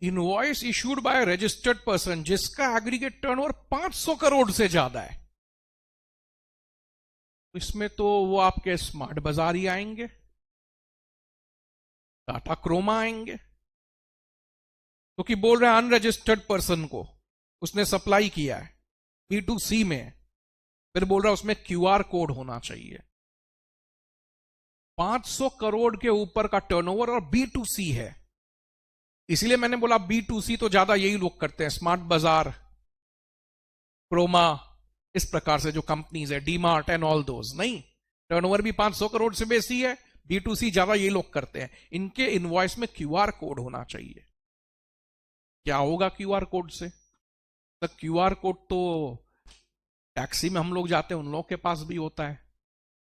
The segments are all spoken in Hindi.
Invoice issued by registered person जिसका एग्रीगेट टर्नओवर 500 करोड़ से ज्यादा है, इसमें तो वो आपके स्मार्ट बाजार ही आएंगे, टाटा क्रोमा आएंगे, क्योंकि बोल रहे हैं अनरजिस्टर्ड पर्सन को उसने सप्लाई किया है B2C में, फिर बोल रहा है उसमें क्यूआर कोड होना चाहिए। 500 करोड़ के ऊपर का टर्नओवर और B2C है, इसीलिए मैंने बोला B2C तो ज्यादा यही लोग करते हैं, स्मार्ट बाजार, क्रोमा, इस प्रकार से जो कंपनीज है, डीमार्ट एंड ऑल दोज। नहीं, टर्नओवर भी 500 करोड़ से बेसी है, B2C ज्यादा ये लोग करते हैं। इनके इनवॉइस में क्यूआर कोड होना चाहिए। क्या होगा क्यूआर कोड से? तो क्यूआर कोड तो टैक्सी में हम लोग जाते हैं उन लोगों के पास भी होता है,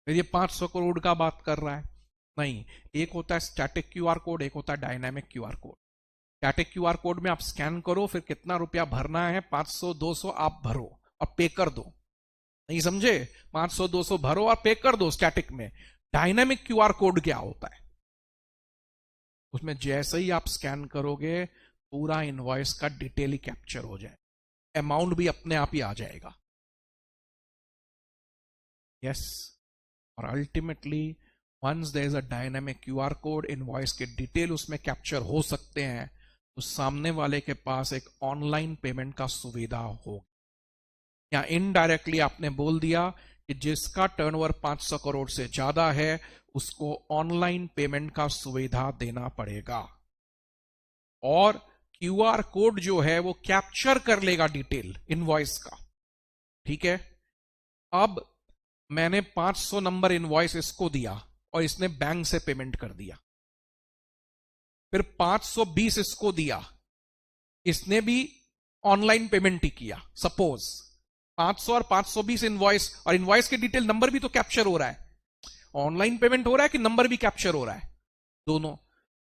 फिर ये 500 करोड़ का बात कर रहा है। नहीं, एक होता है स्टैटिक क्यूआर कोड, एक होता है dynamic QR code. Static QR code में आप स्कैन करो, फिर कितना रुपया भरना है, 500 200 आप भरो और पे कर दो। नहीं समझे? 500 200 भरो और पे कर दो स्टैटिक में। डायनामिक क्यूआर कोड क्या होता है? उसमें जैसे ही आप स्कैन करोगे पूरा इनवॉइस का डिटेल ही कैप्चर हो जाए, अमाउंट भी अपने आप ही आ जाएगा। यस, और ultimately once there is a dynamic QR code, invoice के डिटेल उसमें कैप्चर हो सकते हैं, तो सामने वाले के पास एक ऑनलाइन पेमेंट का सुविधा हो, या इनडायरेक्टली आपने बोल दिया कि जिसका टर्नओवर 500 करोड़ से ज्यादा है उसको ऑनलाइन पेमेंट का सुविधा देना पड़ेगा, और क्यूआर कोड जो है वो कैप्चर कर लेगा डिटेल इनवॉइस का। ठीक है, अब मैंने 500 नंबर इनवॉइस इसको दिया और इसने बैंक से पेमेंट कर दिया, फिर 520 इसको दिया, इसने भी ऑनलाइन पेमेंट ही किया। सपोज 500 और 520 इनवॉइस, और इनवॉइस के डिटेल नंबर भी तो कैप्चर हो रहा है, ऑनलाइन पेमेंट हो रहा है कि नंबर भी कैप्चर हो रहा है, दोनों।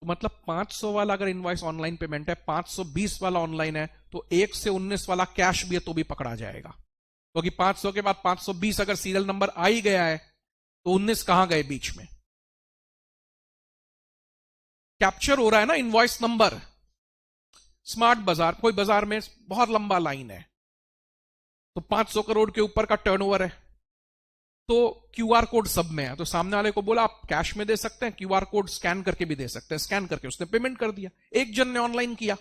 तो मतलब 500 वाला अगर इनवॉइस ऑनलाइन पेमेंट है, 520 वाला ऑनलाइन है, तो 1 से 19 वाला कैश भी है तो भी पकड़ा जाएगा, क्योंकि 500 के बाद 520 अगर सीरियल नंबर आ ही गया है तो 19 कहां गए बीच में? कैप्चर हो रहा है ना इनवॉइस नंबर। स्मार्ट बाजार, कोई बाजार में बहुत लंबा लाइन है, तो 500 करोड़ के ऊपर का टर्नओवर है, तो क्यूआर कोड सब में है, तो सामने वाले को बोला आप कैश में दे सकते हैं, क्यूआर कोड स्कैन करके भी दे सकते हैं। स्कैन करके उसने पेमेंट कर दिया, एक जन ने ऑनलाइन किया,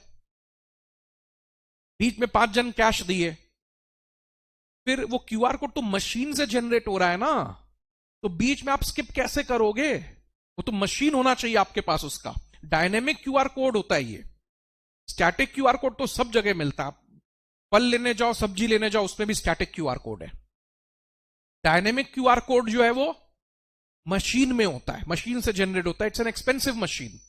बीच में 5 जन कैश दिए, फिर वो क्यूआर कोड तो मशीन से जनरेट हो रहा है ना, तो बीच में आप स्किप कैसे करोगे? वो तो मशीन होना चाहिए आपके पास उसका। डायनेमिक क्यूआर कोड होता है ये, स्टैटिक क्यूआर कोड तो सब जगह मिलता है, फल लेने जाओ, सब्जी लेने जाओ, उसमें भी स्टैटिक क्यूआर कोड है। डायनेमिक क्यूआर कोड जो है वो मशीन में होता है, मशीन से जनरेट होता है, इट्स एन एक्सपेंसिव मशीन।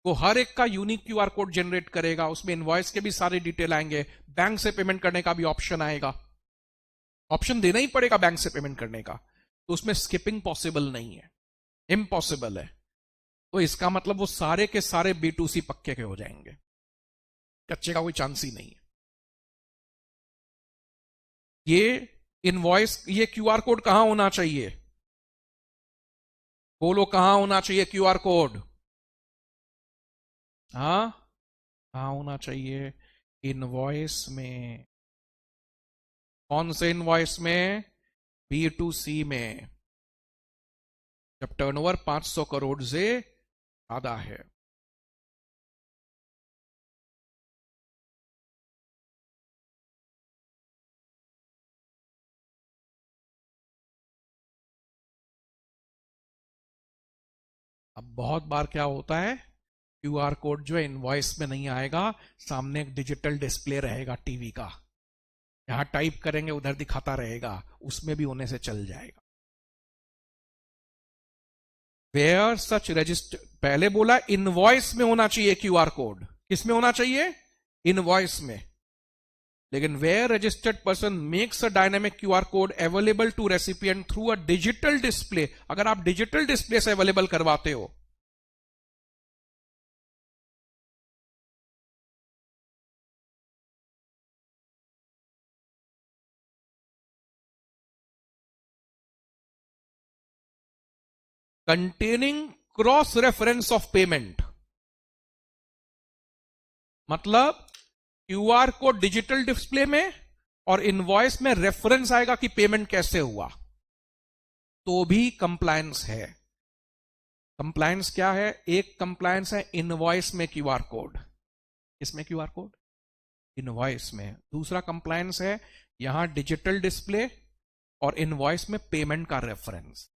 वो हर एक का यूनिक क्यूआर कोड जनरेट करेगा, उसमें इनवॉइस के भी सारे डिटेल आएंगे, बैंक से पेमेंट करने का भी ऑप्शन आएगा, ऑप्शन देना ही पड़ेगा बैंक से पेमेंट करने का, तो उसमें स्किपिंग पॉसिबल नहीं है, इम्पॉसिबल है। तो इसका मतलब वो सारे के सारे B2C पक्के के हो जाएंगे, कच्चे का कोई चांस ही नहीं है। ये इनवॉइस, ये क्यूआर कोड कहां होना चाहिए? बोलो कहां होना चाहिए क्यूआर कोड? हाँ, कहां होना चाहिए? इनवॉइस में। कौन से इनवॉइस में? B2C में, जब टर्नओवर 500 करोड़ से ज्यादा है। अब बहुत बार क्या होता है, क्यूआर कोड जो है इनवॉइस में नहीं आएगा, सामने एक डिजिटल डिस्प्ले रहेगा टीवी का, यहां टाइप करेंगे उधर दिखाता रहेगा, उसमें भी होने से चल जाएगा। वेयर सच रजिस्टर, पहले बोला इनवॉइस में होना चाहिए क्यूआर कोड, किस में होना चाहिए? इनवॉइस में। लेकिन where registered person makes a dynamic QR code available to recipient through a digital display, अगर आप डिजिटल डिस्प्ले से अवेलेबल करवाते हो, containing cross reference of payment, मतलब क्यूआर कोड डिजिटल डिस्प्ले में और इनवॉइस में रेफरेंस आएगा कि पेमेंट कैसे हुआ, तो भी कंप्लायंस है। कंप्लायंस क्या है? एक कंप्लायंस है इनवॉइस में क्यूआर कोड, इसमें क्यूआर कोड इनवॉइस में। दूसरा कंप्लायंस है यहां डिजिटल डिस्प्ले और इनवॉइस में पेमेंट का रेफरेंस।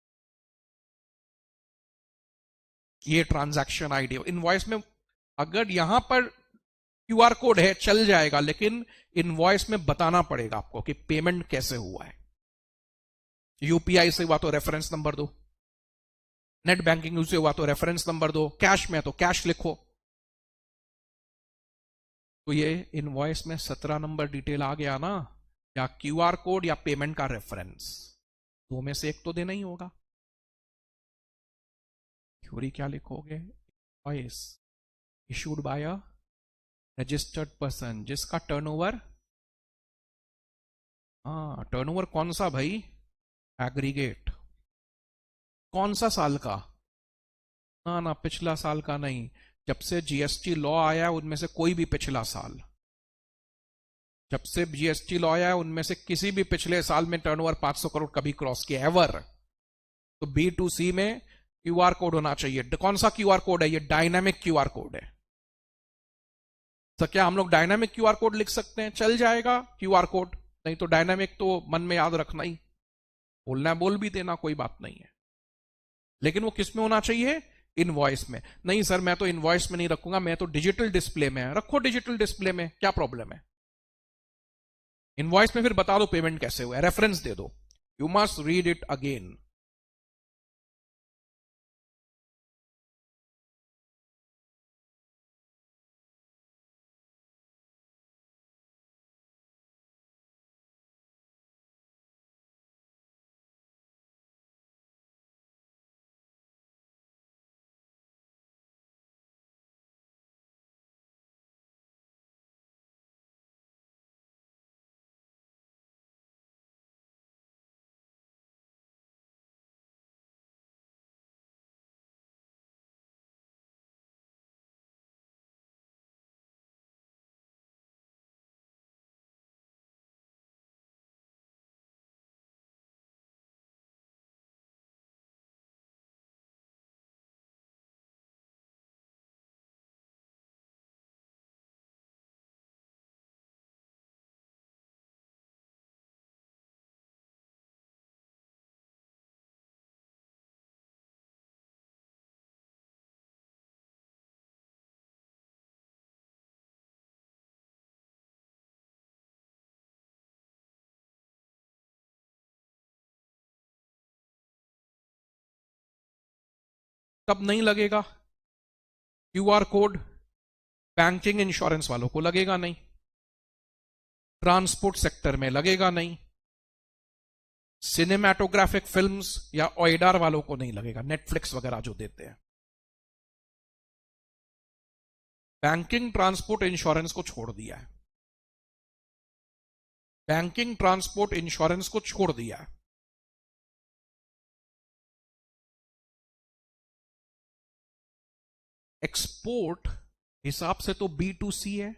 ये ट्रांजैक्शन आईडी इनवॉइस में, अगर यहां पर क्यूआर कोड है चल जाएगा, लेकिन इनवॉइस में बताना पड़ेगा आपको कि पेमेंट कैसे हुआ है। यूपीआई से हुआ तो रेफरेंस नंबर दो, नेट बैंकिंग से हुआ तो रेफरेंस नंबर दो, कैश में तो कैश लिखो। तो ये इनवॉइस में 17 नंबर डिटेल आ गया ना, या क्यूआर कोड या पेमेंट का रेफरेंस, दो में से एक तो देना ही होगा। थ्योरी क्या लिखोगे? Invoice issued by a registered person जिसका टर्नओवर, टर्नओवर कौन सा भाई? एग्रीगेट। कौन सा साल का? ना ना, पिछला साल का नहीं। जब से जीएसटी लॉ आया उनमें से कोई भी पिछला साल, जब से जीएसटी लॉ आया उनमें से किसी भी पिछले साल में टर्नओवर 500 करोड़ कभी क्रॉस किया एवर। तो B2C में क्यूआर कोड होना चाहिए। कौन सा क्यूआर कोड है? ये डायनामिक क्यूआर कोड है। तो क्या हम लोग डायनामिक क्यूआर कोड लिख सकते हैं? चल जाएगा क्यूआर कोड, नहीं तो डायनामिक तो मन में याद रखना ही, बोलना है बोल भी देना, कोई बात नहीं है। लेकिन वो किस में होना चाहिए? इनवॉइस में। नहीं सर मैं तो इनवॉइस में नहीं रखूंगा, मैं तो डिजिटल डिस्प्ले में है। रखो डिजिटल डिस्प्ले में, क्या प्रॉब्लम है? इनवॉइस में फिर बता दो पेमेंट कैसे हुआ, रेफरेंस दे दो। You must read it again. कब नहीं लगेगा क्यूआर कोड? बैंकिंग इंश्योरेंस वालों को लगेगा नहीं, ट्रांसपोर्ट सेक्टर में लगेगा नहीं, सिनेमैटोग्राफिक फिल्म्स या ऑइडार वालों को नहीं लगेगा, नेटफ्लिक्स वगैरह जो देते हैं। बैंकिंग ट्रांसपोर्ट इंश्योरेंस को छोड़ दिया है, बैंकिंग ट्रांसपोर्ट इंश्योरेंस को छोड़ दिया है। एक्सपोर्ट हिसाब से तो B2C है,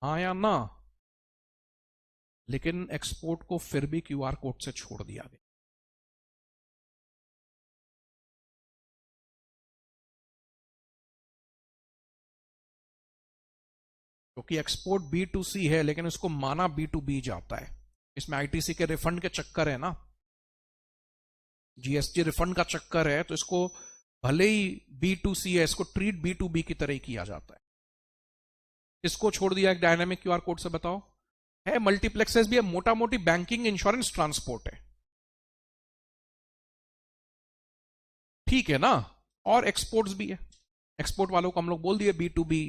हाँ या ना? लेकिन एक्सपोर्ट को फिर भी क्यूआर कोड से छोड़ दिया गया। क्योंकि एक्सपोर्ट B2C है लेकिन उसको माना B2B जाता है। इसमें आईटीसी के रिफंड के चक्कर है ना, जीएसटी रिफंड का चक्कर है, तो इसको भले ही B2C है, इसको ट्रीट B2B की तरह ही किया जाता है। इसको छोड़ दिया एक डायनामिक क्यूआर कोड से, बताओ। है मल्टीप्लेक्सेस भी है, मोटा मोटी बैंकिंग इंश्योरेंस ट्रांसपोर्ट है, ठीक है ना? और एक्सपोर्ट्स भी है, एक्सपोर्ट वालों को हम लोग बोल दिए B2B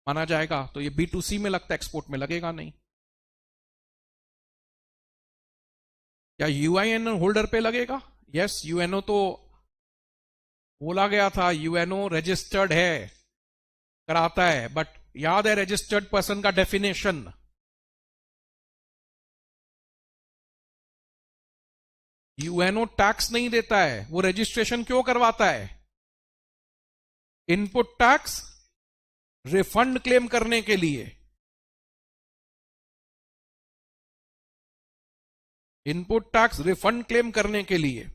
माना जाएगा, तो ये B2C में लगता है, एक्सपोर्ट में लगेगा नहीं। क्या यूआईएन होल्डर पे लगेगा? यस, यूएनओ तो बोला गया था, यूएनओ रजिस्टर्ड है, कराता है, बट याद है रजिस्टर्ड पर्सन का डेफिनेशन? यूएनओ टैक्स नहीं देता है, वो रजिस्ट्रेशन क्यों करवाता है? इनपुट टैक्स रिफंड क्लेम करने के लिए, इनपुट टैक्स रिफंड क्लेम करने के लिए।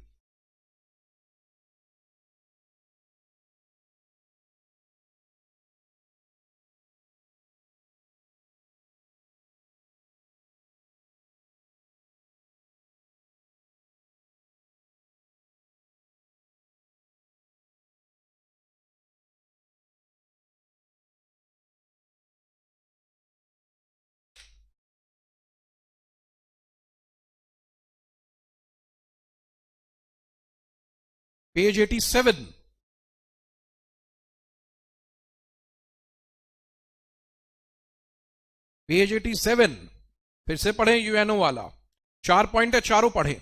पेज 87, पेज 87, फिर से पढ़ें यूएनओ वाला, 4 पॉइंट है, चारों पढ़ें।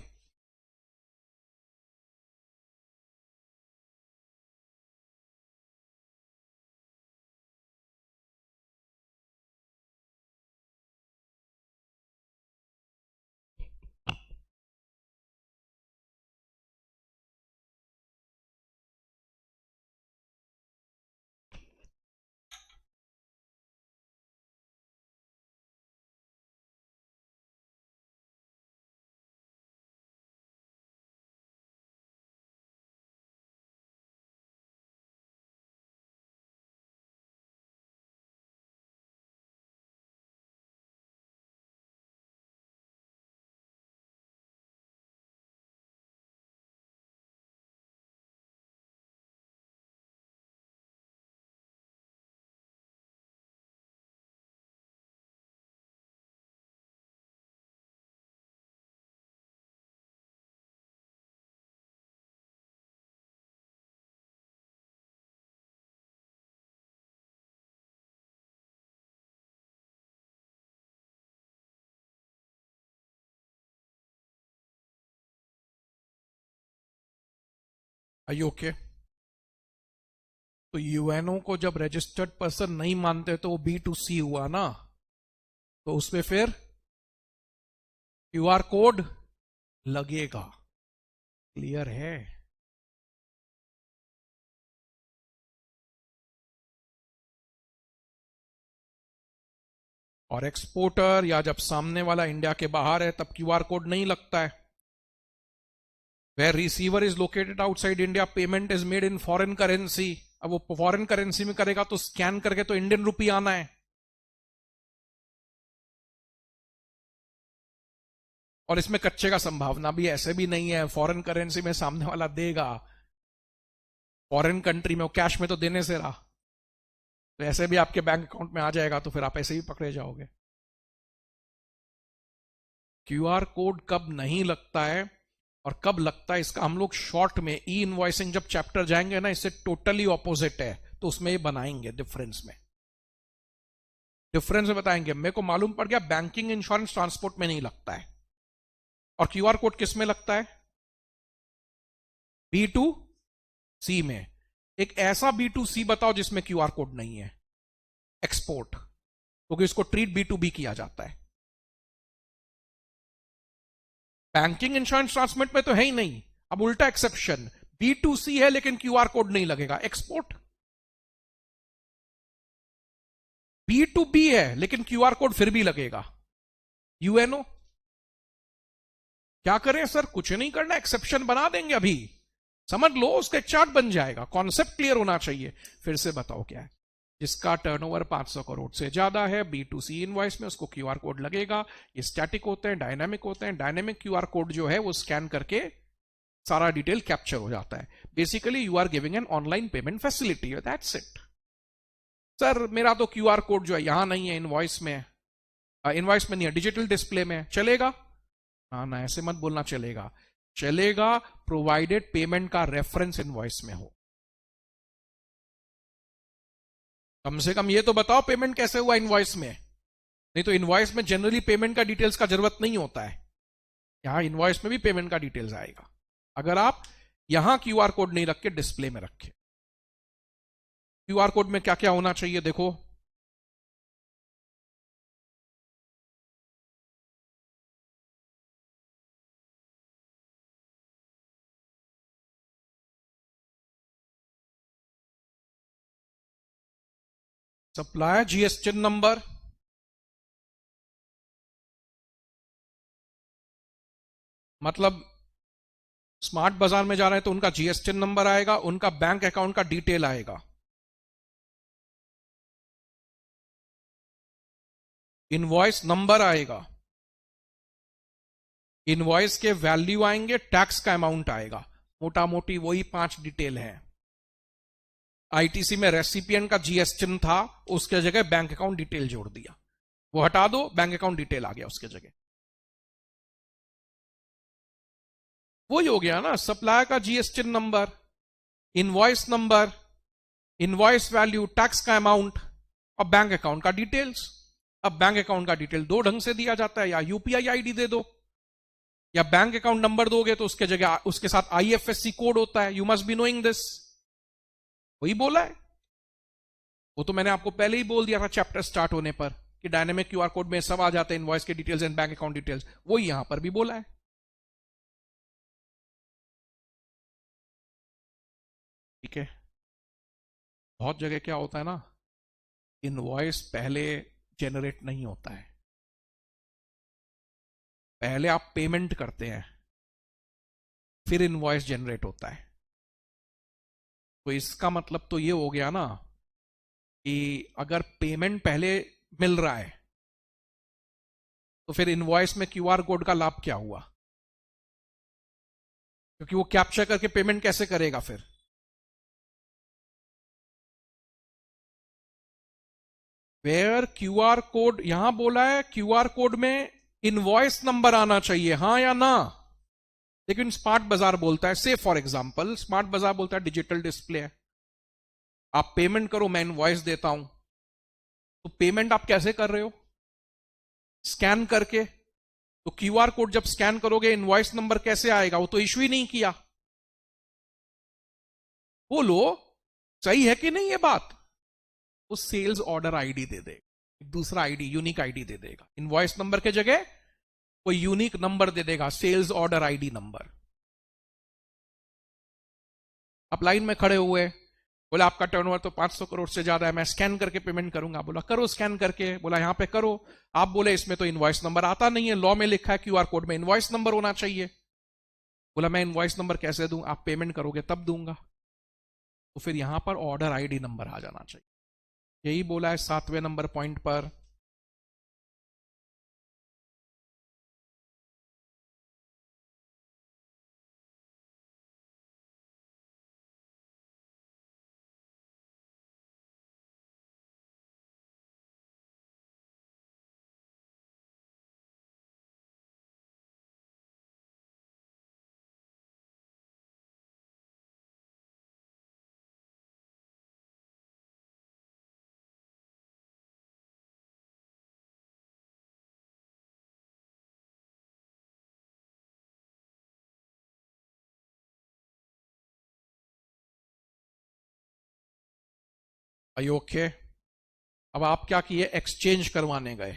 आई ओके? तो यूएनओ को जब रजिस्टर्ड पर्सन नहीं मानते तो वो B2C हुआ ना, तो उसमें फिर क्यूआर कोड लगेगा। क्लियर है? और एक्सपोर्टर या जब सामने वाला इंडिया के बाहर है तब क्यूआर कोड नहीं लगता है। Where receiver is located outside India, payment is made in foreign currency. अब वो फॉरेन करेंसी में करेगा तो स्कैन करके तो इंडियन रुपी आना है। और इसमें कच्चे का संभावना भी ऐसे भी नहीं है, फॉरेन करेंसी में सामने वाला देगा, फॉरेन कंट्री में वो कैश में तो देने से रहा, तो ऐसे भी आपके बैंक अकाउंट में आ जाएगा, तो फिर आप ऐसे ही पकड़े जाओगे। क्यूआर कोड कब नहीं लगता है और कब लगता है, इसका हम लोग शॉर्ट में ई इनवॉइसिंग जब चैप्टर जाएंगे ना, इससे टोटली ऑपोजिट है, तो उसमें ये बनाएंगे डिफरेंस में, डिफरेंस में बताएंगे। मेरे को मालूम पड़ गया बैंकिंग, इंश्योरेंस, ट्रांसपोर्ट में नहीं लगता है। और क्यूआर कोड किस में लगता है? B2C में। एक ऐसा B2C बताओ जिसमें क्यूआर कोड नहीं है। एक्सपोर्ट, क्योंकि इसको ट्रीट B2B किया जाता है। बैंकिंग, इंश्योरेंस, ट्रांसपोर्ट में तो है ही नहीं। अब उल्टा एक्सेप्शन, B2C है लेकिन क्यूआर कोड नहीं लगेगा। एक्सपोर्ट B2B है लेकिन क्यूआर कोड फिर भी लगेगा। यूएनओ क्या करें सर? कुछ नहीं करना, एक्सेप्शन बना देंगे अभी, समझ लो, उसका चार्ट बन जाएगा। कॉन्सेप्ट क्लियर होना चाहिए। फिर से बताओ क्या है? जिसका टर्नओवर 500 करोड़ से ज्यादा है B2C इनवॉइस में, उसको क्यूआर कोड लगेगा। ये स्टैटिक होते हैं, डायनामिक होते हैं। डायनामिक क्यूआर कोड जो है वो स्कैन करके सारा डिटेल कैप्चर हो जाता है। Basically you are giving an online payment facility, that's it. Sir मेरा तो क्यूआर कोड जो है यहां नहीं है, इनवॉइस में, इनवॉइस में नहीं है, डिजिटल डिस्प्ले में चलेगा? ना ना, ऐसे मत बोलना। चलेगा, चलेगा प्रोवाइडेड पेमेंट का रेफरेंस इनवॉइस में हो। कम से कम ये तो बताओ पेमेंट कैसे हुआ इनवॉइस में। नहीं तो इनवॉइस में जनरली पेमेंट का डिटेल्स का जरूरत नहीं होता है, यहां इनवॉइस में भी पेमेंट का डिटेल्स आएगा। अगर आप यहां क्यूआर कोड नहीं रख के डिस्प्ले में रखें। क्यूआर कोड में क्या क्या होना चाहिए देखो। सप्लायर जीएसटी नंबर, मतलब स्मार्ट बाजार में जा रहे हैं तो उनका जीएसटी नंबर आएगा, उनका बैंक अकाउंट का डिटेल आएगा, इनवॉइस नंबर आएगा, इनवॉइस के वैल्यू आएंगे, टैक्स का अमाउंट आएगा, मोटा मोटी वही 5 डिटेल है। आईटीसी में रेसिपिएंट का जीएसटी था, उसके जगह बैंक अकाउंट डिटेल जोड़ दिया, वो हटा दो, बैंक अकाउंट डिटेल आ गया उसके जगह। वही हो गया ना, सप्लायर का GST number, invoice number, invoice value, tax का अमाउंट और बैंक अकाउंट का डिटेल्स। अब बैंक अकाउंट का डिटेल दो ढंग से दिया जाता है, या यूपीआई आईडी दे दो, या बैंक अकाउंट नंबर दोगे तो उसके जगह उसके साथ आईएफएससी कोड होता है। You must be knowing this. वही बोला है, वो तो मैंने आपको पहले ही बोल दिया था चैप्टर स्टार्ट होने पर कि डायनेमिक क्यूआर कोड में सब आ जाते हैं, इनवॉइस के details and bank account details. वही यहां पर भी बोला है। ठीक है, बहुत जगह क्या होता है ना, इनवॉइस पहले जनरेट नहीं होता है, पहले आप पेमेंट करते हैं फिर इनवॉइस जनरेट होता है। तो इसका मतलब तो ये हो गया ना कि अगर पेमेंट पहले मिल रहा है तो फिर इनवॉइस में क्यूआर कोड का लाभ क्या हुआ, क्योंकि वो कैप्चर करके पेमेंट कैसे करेगा फिर। वेयर क्यूआर कोड, यहां बोला है क्यूआर कोड में इनवॉइस नंबर आना चाहिए, हां या ना। लेकिन स्मार्ट बाजार बोलता है, से फॉर एग्जांपल स्मार्ट बाजार बोलता है डिजिटल डिस्प्ले है, आप पेमेंट करो मैं इनवॉइस देता हूं। तो पेमेंट आप कैसे कर रहे हो, स्कैन करके। तो क्यूआर कोड जब स्कैन करोगे इनवॉइस नंबर कैसे आएगा, वो तो इशू ही नहीं किया। बोलो सही है कि नहीं ये बात। वो सेल्स ऑर्डर आईडी दे दे, दूसरा आईडी यूनिक आईडी दे देगा, इनवॉइस नंबर के जगह कोई यूनिक नंबर दे देगा, सेल्स ऑर्डर आईडी नंबर। आप लाइन में खड़े हुए, बोला आपका टर्नओवर तो 500 करोड़ से ज्यादा है, मैं स्कैन करके पेमेंट करूंगा। बोला करो स्कैन करके, बोला यहां पे करो। आप बोले इसमें तो इनवॉइस नंबर आता नहीं है, लॉ में लिखा है क्यूआर कोड में इनवॉइस नंबर होना चाहिए। बोला मैं इनवॉइस नंबर कैसे दूं, आप पेमेंट करोगे तब दूंगा। तो फिर यहां पर ऑर्डर आईडी नंबर आ जाना चाहिए। यही बोला है 7वें नंबर पॉइंट पर। ओके, अब आप क्या किए, एक्सचेंज करवाने गए,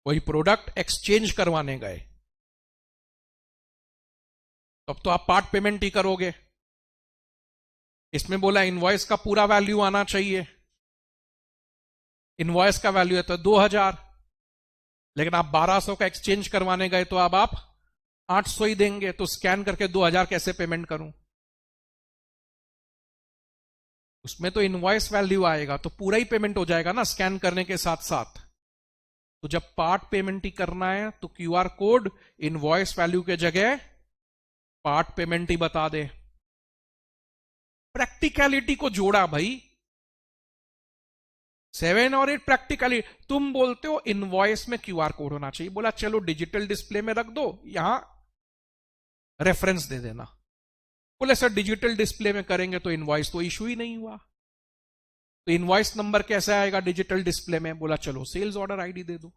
वही प्रोडक्ट एक्सचेंज करवाने गए, तब तो आप पार्ट पेमेंट ही करोगे। इसमें बोला इनवॉइस का पूरा वैल्यू आना चाहिए, इनवॉइस का वैल्यू है तो 2000, लेकिन आप 1200 का एक्सचेंज करवाने गए तो अब आप 800 ही देंगे। तो स्कैन करके 2000 कैसे पेमेंट करूं, उसमें तो इनवॉइस वैल्यू आएगा, तो पूरा ही पेमेंट हो जाएगा ना स्कैन करने के साथ साथ। तो जब पार्ट पेमेंट ही करना है तो क्यूआर कोड इनवॉइस वैल्यू के जगह पार्ट पेमेंट ही बता दे। प्रैक्टिकलिटी को जोड़ा भाई, 7 और 8 प्रैक्टिकली। तुम बोलते हो इनवॉइस में क्यूआर कोड होना चाहिए, बोला चलो डिजिटल डिस्प्ले में रख दो, यहां रेफरेंस दे देना। बोले सर डिजिटल डिस्प्ले में करेंगे तो इनवॉइस तो इशू ही नहीं हुआ, तो इनवॉइस नंबर कैसे आएगा डिजिटल डिस्प्ले में। बोला चलो सेल्स ऑर्डर आईडी दे दो।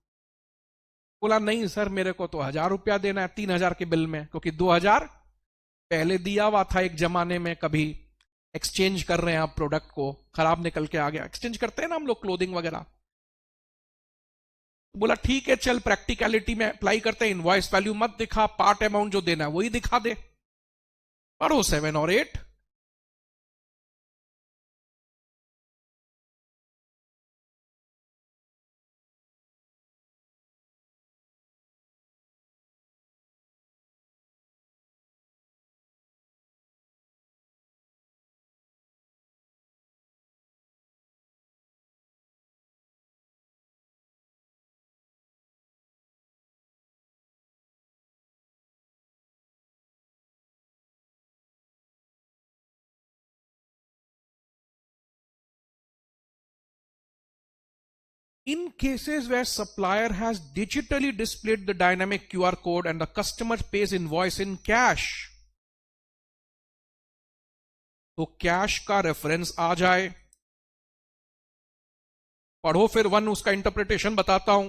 बोला नहीं सर मेरे को तो 1000 रुपया देना है 3000 के बिल में, क्योंकि 2000 पहले दिया हुआ था एक जमाने में, कभी एक्सचेंज कर रहे हैं आप प्रोडक्ट को, खराब निकल के आ गया, एक्सचेंज करते हैं ना हम लोग क्लोथिंग वगैरह। बोला ठीक है चल प्रैक्टिकलिटी में अप्लाई करते हैं, इनवॉइस वैल्यू मत दिखा, पार्ट अमाउंट जो देना है वही दिखा दे। पढ़ो 7 और 8। In cases where supplier has digitally displayed the dynamic QR code and the customer pays invoice in cash, तो कैश का रेफरेंस आ जाए। पढ़ो फिर वन, उसका इंटरप्रिटेशन बताता हूं।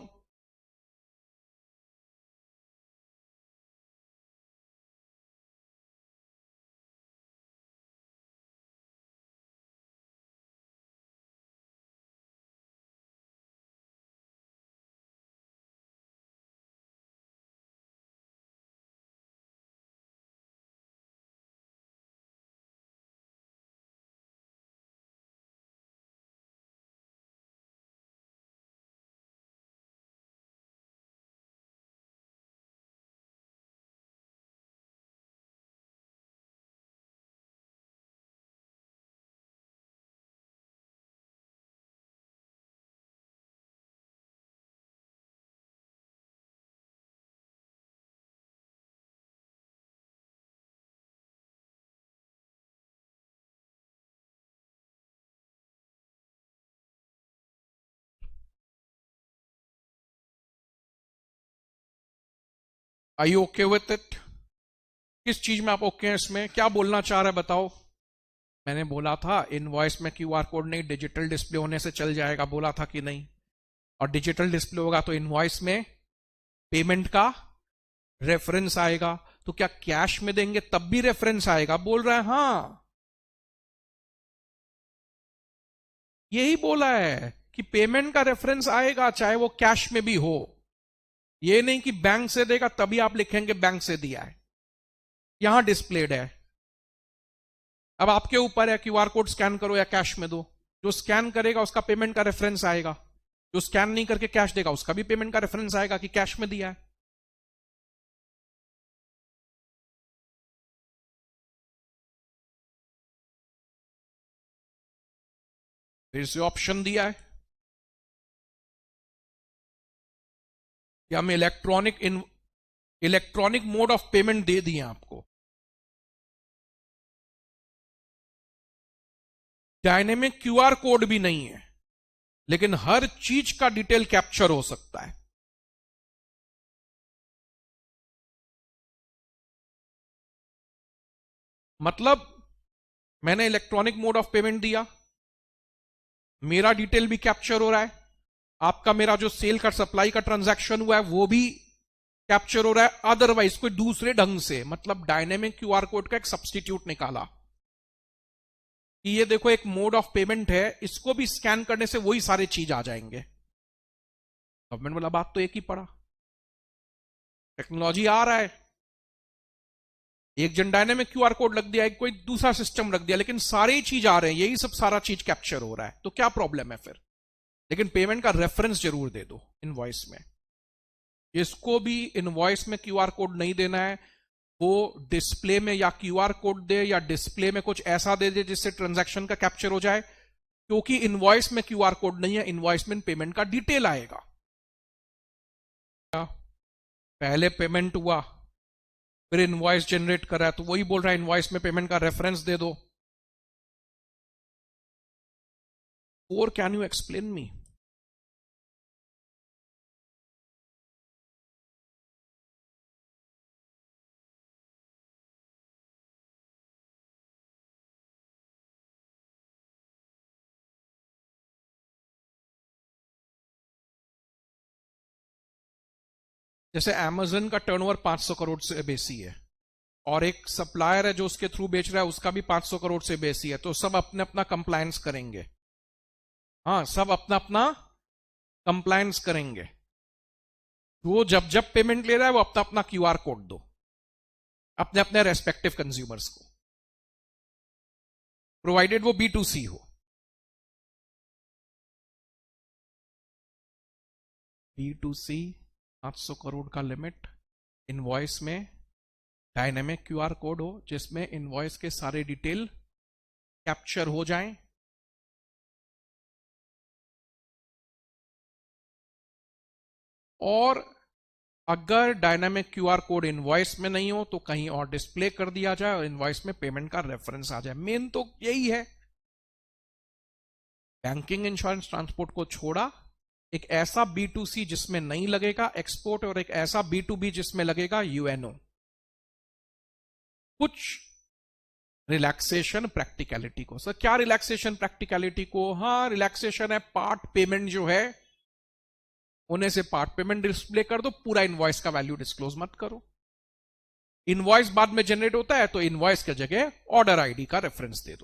Are you okay with it? किस चीज में आप ओके हैं? इसमें क्या बोलना चाह रहा है बताओ। मैंने बोला था इनवॉइस में क्यूआर कोड नहीं, डिजिटल डिस्प्ले होने से चल जाएगा, बोला था कि नहीं? और डिजिटल डिस्प्ले होगा तो इनवॉइस में पेमेंट का रेफरेंस आएगा। तो क्या कैश में देंगे तब भी रेफरेंस आएगा? बोल रहा है हाँ, यही बोला है कि पेमेंट का रेफरेंस आएगा चाहे वो कैश में भी हो। ये नहीं कि बैंक से देगा तभी आप लिखेंगे बैंक से दिया है। यहां डिस्प्लेड है। अब आपके ऊपर है, क्यूआर कोड स्कैन करो या कैश में दो। जो स्कैन करेगा उसका पेमेंट का रेफरेंस आएगा, जो स्कैन नहीं करके कैश देगा उसका भी पेमेंट का रेफरेंस आएगा कि कैश में दिया है। फिर से ऑप्शन दिया है कि हम इलेक्ट्रॉनिक मोड ऑफ पेमेंट दे दिए आपको। डायनेमिक क्यूआर कोड भी नहीं है, लेकिन हर चीज का डिटेल कैप्चर हो सकता है। मतलब मैंने इलेक्ट्रॉनिक मोड ऑफ पेमेंट दिया, मेरा डिटेल भी कैप्चर हो रहा है, आपका मेरा जो सेल का सप्लाई का ट्रांजैक्शन हुआ है वो भी कैप्चर हो रहा है, अदरवाइज कोई दूसरे ढंग से। मतलब डायनेमिक क्यूआर कोड का एक सब्स्टिट्यूट निकाला कि ये देखो एक मोड ऑफ पेमेंट है, इसको भी स्कैन करने से वही सारे चीज आ जाएंगे। गवर्नमेंट वाला बात तो एक ही पड़ा, टेक्नोलॉजी आ रहा है, एक जन डायनेमिक क्यूआर कोड लग दिया, एक कोई दूसरा सिस्टम रख दिया, लेकिन सारे चीज आ रहे हैं, यही सब सारा चीज कैप्चर हो रहा है। तो क्या प्रॉब्लम है फिर? लेकिन पेमेंट का रेफरेंस जरूर दे दो इनवॉइस में। इसको भी इनवॉइस में क्यूआर कोड नहीं देना है, वो डिस्प्ले में या क्यूआर कोड दे या डिस्प्ले में कुछ ऐसा दे दे जिससे ट्रांजैक्शन का कैप्चर हो जाए, क्योंकि इनवॉइस में क्यूआर कोड नहीं है, इनवॉइस में पेमेंट का डिटेल आएगा। पहले पेमेंट हुआ फिर इनवॉइस जनरेट करा, तो वही बोल रहा है इनवॉइस में पेमेंट का रेफरेंस दे दो। और कैन यू एक्सप्लेन मी? जैसे Amazon का टर्नओवर 500 करोड़ से बेसी है, और एक सप्लायर है जो उसके थ्रू बेच रहा है, उसका भी 500 करोड़ से बेसी है, तो सब अपने अपना कंप्लायंस करेंगे। हाँ, सब अपना अपना कंप्लायंस करेंगे। वो जब जब पेमेंट ले रहा है वो अपना अपना क्यूआर कोड दो अपने अपने रेस्पेक्टिव कंज्यूमर्स को, प्रोवाइडेड वो B2C हो। B2C 500 करोड़ का लिमिट, इनवॉइस में डायनेमिक क्यूआर कोड हो जिसमें इनवॉइस के सारे डिटेल कैप्चर हो जाएं। और अगर डायनामिक क्यूआर कोड इनवॉइस में नहीं हो तो कहीं और डिस्प्ले कर दिया जाए और इनवॉइस में पेमेंट का रेफरेंस आ जाए। मेन तो यही है। बैंकिंग, इंश्योरेंस, ट्रांसपोर्ट को छोड़ा, एक ऐसा B2C जिसमें नहीं लगेगा एक्सपोर्ट, और एक ऐसा B2B जिसमें लगेगा UNO। कुछ रिलैक्सेशन प्रैक्टिकलिटी को। सर क्या रिलैक्सेशन प्रैक्टिकलिटी को? हाँ, रिलैक्सेशन है पार्ट पेमेंट जो है होने से पार्ट पेमेंट डिस्प्ले कर दो, पूरा इनवॉइस का वैल्यू डिस्क्लोज मत करो। इनवॉइस बाद में जनरेट होता है तो इनवॉइस की जगह ऑर्डर आईडी का रेफरेंस दे दो।